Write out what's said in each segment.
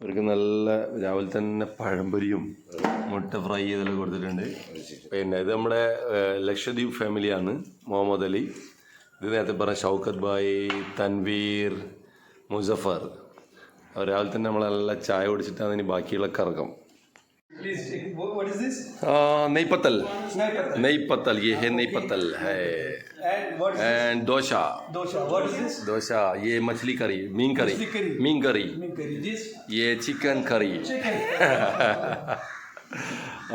അവർക്ക് നല്ല രാവിലെ തന്നെ പഴംപൊരിയും മുട്ട ഫ്രൈ ചെയ്തെല്ലാം കൊടുത്തിട്ടുണ്ട്. പിന്നെ ഇത് നമ്മുടെ ലക്ഷദ്വീപ് ഫാമിലിയാണ്. മുഹമ്മദ് അലി, ഇത് നേരത്തെ പറഞ്ഞ ഷൗക്കത്ത് ഭായ്, തൻവീർ, മുസഫർ. അവർ രാവിലെ തന്നെ നമ്മളെല്ലാം ചായ കുടിച്ചിട്ടാണ് ഇനി ബാക്കിയുള്ള കറക്കം. What is this? नहीं पतल, नहीं पतल, ये है नहीं पतल है. And dosa. Dosha. What is this? Dosa ये मछली करी, मीन करी, मीन करी. This ये चिकन करी.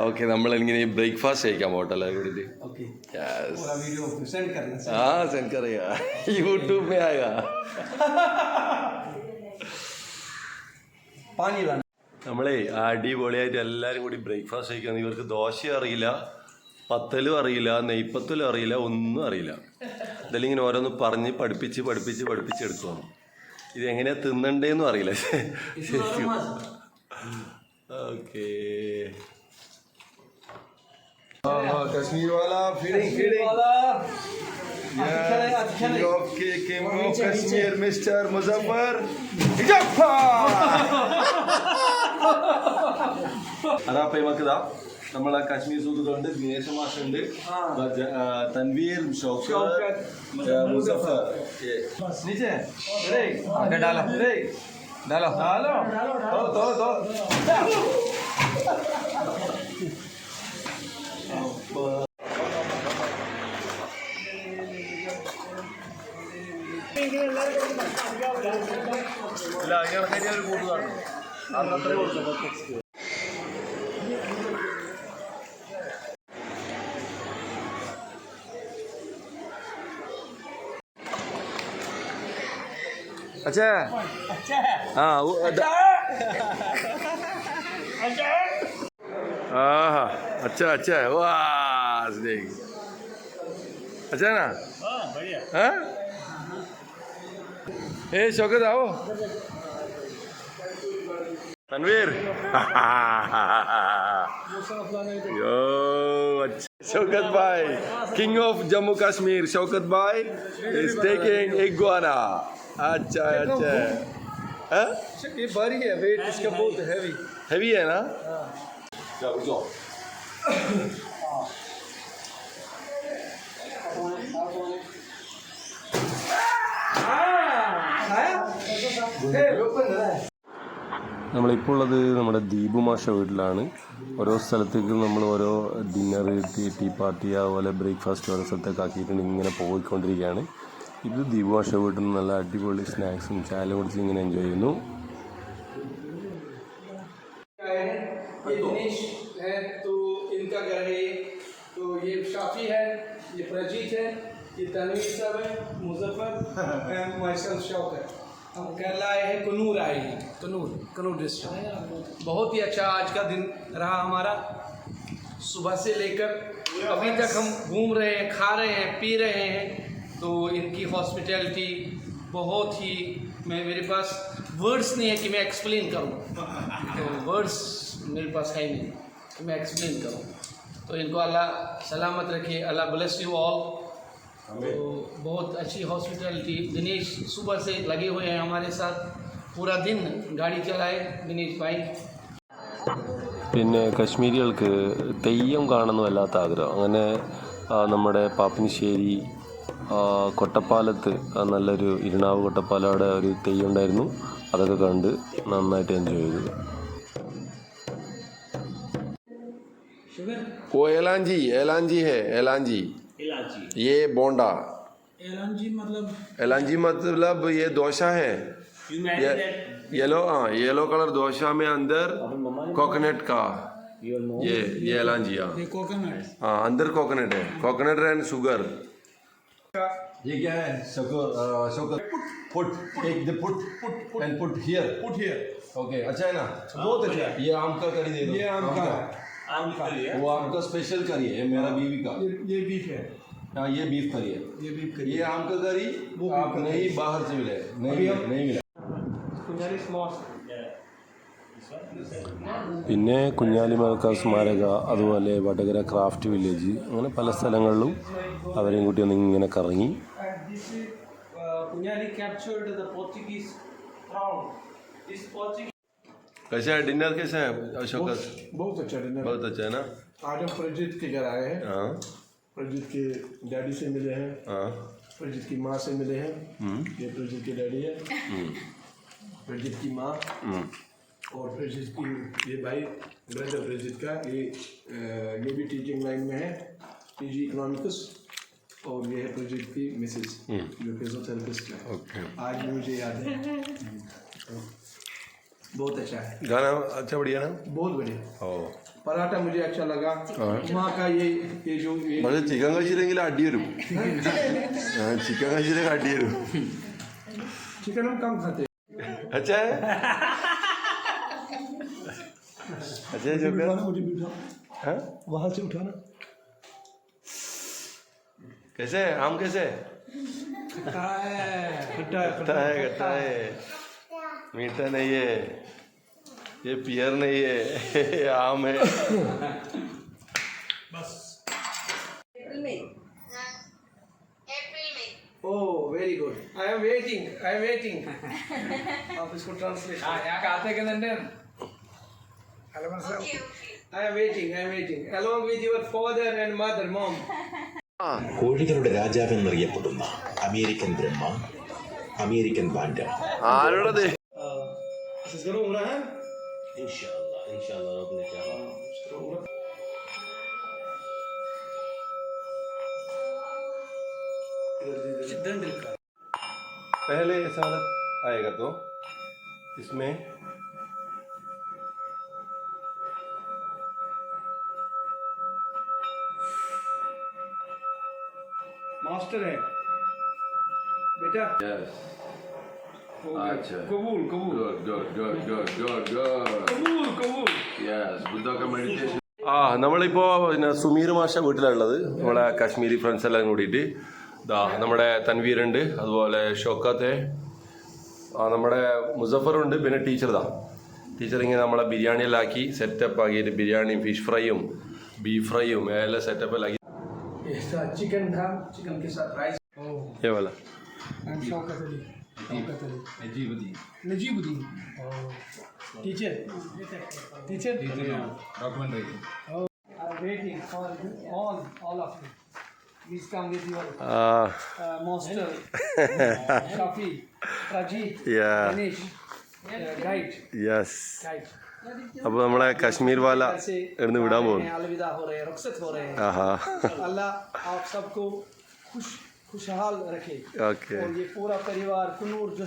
ഓക്കെ, നമ്മളിങ്ങനെ ബ്രേക്ക്ഫാസ്റ്റ് കഴിക്കാം ഹോട്ടലിൽ കൂടിയിട്ട്. हाँ सेंड करेगा, यूट्यूब में आएगा. पानी लाना. നമ്മളെ അടിപൊളിയായിട്ട് എല്ലാവരും കൂടി ബ്രേക്ക്ഫാസ്റ്റ് കഴിക്കുന്നത്. ഇവർക്ക് ദോശ അറിയില്ല, പത്തലും അറിയില്ല, നെയ്പ്പത്തലും അറിയില്ല, ഒന്നും അറിയില്ല. ഇതെല്ലാം ഇങ്ങനെ ഓരോന്ന് പറഞ്ഞ് പഠിപ്പിച്ച് എടുക്കണം. ഇതെങ്ങനെയാണ് തിന്നണ്ടേന്നും അറിയില്ല ശരിക്കും. ഓക്കെ, कश्मीर वाला फीडिंग कश्मीर मिस्टर मुजफ्फर. അതാ മക്കതാ നമ്മളെ കശ്മീർ സുഹൃത്തുക്കളുണ്ട്, ദിനേശ് മാഷുണ്ട്, തൻവീർ, ഷൗക്കത്ത്, മുസഫർ. नीचे आगे डालो डालो डालो दो ഇല്ല, അതിനിടയ്ക്ക് ഒരു കൂട്ടുകാരുണ്ട്, അന്നത്രേ കൊടുത്തു. अच्छा हाँ हाँ अच्छा है. वाह देख, अच्छा है ना. हाँ ए शौकत आओ. तनवीर यो अच्छा. शौकत भाई, किंग ऑफ जम्मू कश्मीर, शौकत भाई इज टेकिंग इग्वाना. अच्छा है. ये भारी है, वेट इसका बहुत हैवी है ना. നമ്മളിപ്പോൾ ഉള്ളത് നമ്മുടെ ദീപു മാഷ വീട്ടിലാണ്. ഓരോ സ്ഥലത്തേക്ക് നമ്മൾ ഓരോ ഡിന്നർ, ടീ പാർട്ടി, അതുപോലെ ബ്രേക്ക്ഫാസ്റ്റ് ഓരോ സ്ഥലത്തേക്ക് ആക്കിയിട്ടുണ്ട്. ഇങ്ങനെ പോയിക്കൊണ്ടിരിക്കുകയാണ്. ഇത് ദീപു മാഷ വീട്ടിൽ നിന്ന് നല്ല അടിപൊളി സ്നാക്സും ചായ കുടിച്ച് ഇങ്ങനെ എൻജോയ് ചെയ്യുന്നു. हम केरला आए हैं, कनूर आए हैं, कनूर डिस्ट्रिक्ट. बहुत ही अच्छा आज का दिन रहा हमारा. सुबह से लेकर अभी तक हम घूम रहे हैं, खा रहे हैं, पी रहे हैं. तो इनकी हॉस्पिटैलिटी बहुत ही, मेरे पास वर्ड्स नहीं है कि मैं एक्सप्लेन करूं. तो वर्ड्स मेरे पास है नहीं कि मैं एक्सप्लेन करूं. तो इनको अल्लाह सलामत रखे, अल्लाह ब्लेस यू ऑल. तो बहुत अच्छी हॉस्पिटैलिटी. दिनेश सुबह से लगे हुए हैं हमारे साथ, पूरा दिन गाड़ी चलाए दिनेश भाई. പിന്നെ കശ്മീരികൾക്ക് തെയ്യം കാണുന്ന വല്ലാത്ത ആഗ്രഹം. അങ്ങനെ നമ്മുടെ പാപ്പിനിശ്ശേരി കൊട്ടപ്പാലത്ത് നല്ലൊരു ഇരുണാവ് കൊട്ടപ്പാലയുടെ ഒരു തെയ്യം ഉണ്ടായിരുന്നു. അതൊക്കെ കണ്ട് നന്നായിട്ട് എൻജോയ് ചെയ്തു. वो एलांजी है. ये बोंडा. एलांजी मतलब ये दोसा है. येलो कलर दोसा में अंदर कोकोनट का ये एलांजी. हाँ अंदर कोकोनट है, कोकोनट एंड शुगर. ये क्या है? Shaukat put take the put and put here. Okay, अच्छा है ना. बहुत अच्छा है. ये आम का करी दे दो. ये आम का वो आम का स्पेशल करी है, मेरा बीवी का. ये बीफ है. हाँ ये बीफ करी है. ये आम का करी आप नहीं बाहर से मिले, नहीं मिला. പിന്നെ കുഞ്ഞാലിമരക്കാർ സ്മാരക, അതുപോലെ വടകര ക്രാഫ്റ്റ് വില്ലേജ്, അങ്ങനെ പല സ്ഥലങ്ങളിലും അവരെയും കൂട്ടി ഒന്ന് ഇങ്ങനെ കറങ്ങി. कैसा है डिनर, कैसा है शौकत? बहुत अच्छा डिनर। बहुत अच्छा है ना? आज हम प्रजीत के घर आए हैं। हाँ प्रजीत के डैडी से मिले हैं, हाँ। प्रजीत की माँ से मिले हैं। ये प्रजीत के डैडी है, प्रजीत की माँ और प्रजीत की ये भाई ब्रदर प्रजीत का, ये भी टीचिंग लाइन में है, पीजी इकोनॉमिक्स। और ये है प्रजीत की मिसेज जो फिजियोथेरेपिस्ट है। ओके। आज भी मुझे याद है। बहुत अच्छा है, गाना अच्छा बढ़िया ना? बहुत बढ़िया। ഓ पराठा मुझे अच्छा लगा। माँ का ये जो പക്ഷെ ചിക്കൻ കഴിച്ചില്ലെങ്കിൽ അടി വരും. ചിക്കൻ കഴിച്ചില്ലെങ്കിൽ അടി വരും. चिकन हम कम खाते हैं। अच्छा है? अच्छा है शौकत? मुझे बिठा हाँ? वहाँ से उठाना। कैसे है आम, कैसे है? खट्टा है, खट्टा है, खट्टा है, मीठा नहीं है, ये पियर नहीं है, ये आम है. Oh very good, I am waiting. आप इसको translate. I am waiting along with your father and mother, mom. കോഴികളുടെ രാജാവെന്നറിയപ്പെടുന്ന അമേരിക്കൻ ബ്രഹ്മ, അമേരിക്കൻ ബാൻഡ. ആരോടത്? This is Garura, huh? ഇൻഷാല്ലാ റബ്ബിനെ ചാഹാ. पहले ऐसा वाला आएगा तो इसमें मास्टर है बेटा। अच्छा कबूल गुड യെസ് ബുദ്ധൊക്കെ മെഡിറ്റേഷൻ. നമ്മളിപ്പോൾ പിന്നെ സുമീർ മാഷ വീട്ടിലുള്ളത്, നമ്മളെ കാശ്മീരി ഫ്രണ്ട്സ് എല്ലാം കൂടിയിട്ട്. ഇതാ നമ്മുടെ തൻവീറുണ്ട്, അതുപോലെ ഷൗക്കത്ത്, നമ്മുടെ മുസഫറുണ്ട്, പിന്നെ ടീച്ചർ ഇങ്ങനെ നമ്മളെ ബിരിയാണിയെല്ലാം ആക്കി സെറ്റപ്പ് ആക്കിയിട്ട് ബിരിയാണിയും ഫിഷ് ഫ്രൈയും ബീഫ് ഫ്രൈയും എല്ലാം സെറ്റപ്പ് ആക്കി. चिकन था, चिकन के साथ राइस। ये वाला I'm Shaukat Ali. Najibuddin teacher Documentary. I'm waiting for all of you. Please come with your master Shafi, Rajit, Yeah. Ganesh, guide. Yes. അപ്പോൾ നമ്മളെ കാശ്മീർ വാല ഇവിടുന്ന് വിടാൻ പോകും. अलविदा हो रहे हैं, रुखसत हो रहे हैं। ആഹാ अल्लाह आप सबको खुशहाल रखे। ഓക്കെ. और ये पूरा परिवार कुनूर जो